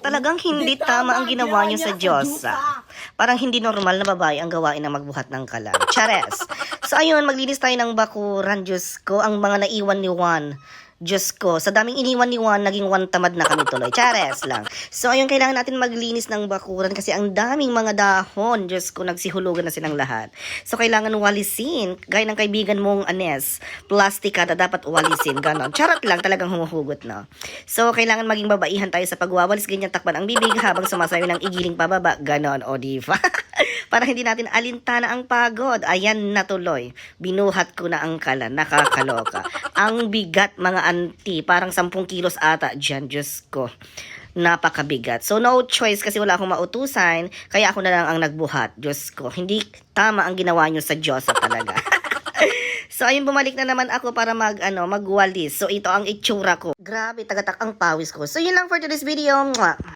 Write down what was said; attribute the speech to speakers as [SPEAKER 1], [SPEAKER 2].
[SPEAKER 1] Talagang hindi tama ang ginawa niyo sa Diyosa. Parang hindi normal na babae ang gawain ng magbuhat ng kalan. Chares! So ayun, maglinis tayo ng bakuran. Diyos ko, ang mga naiwan ni Juan. Diyos ko, sa daming iniwan ni Juan, naging Juan tamad na kami tuloy. Chares lang. So ayun, kailangan natin maglinis ng bakuran kasi ang daming mga dahon. Diyos ko, nagsihulugan na silang lahat. So kailangan walisin. Gaya ng kaibigan mong Anes, plastika na dapat walisin. Ganon. Charot lang, talagang humuhugot na. So kailangan maging babaihan tayo sa pagwawalis. Ganyan takpan ang bibig habang sumasayo ng igiling pababa. Ganon, o diba? Para hindi natin alintana ang pagod. Ayan na tuloy. Binuhat ko na ang kalan. Nakakaloka. Ang bigat mga auntie. Parang 10 kilos ata dyan. Diyos ko. Napakabigat. So no choice kasi wala akong mautusan. Kaya ako na lang ang nagbuhat. Diyos ko. Hindi tama ang ginawa nyo sa Diyosa talaga. So ayun, bumalik na naman ako para magwalis. So ito ang itsura ko. Grabe, tagatak ang pawis ko. So yun lang for today's video. Mwah!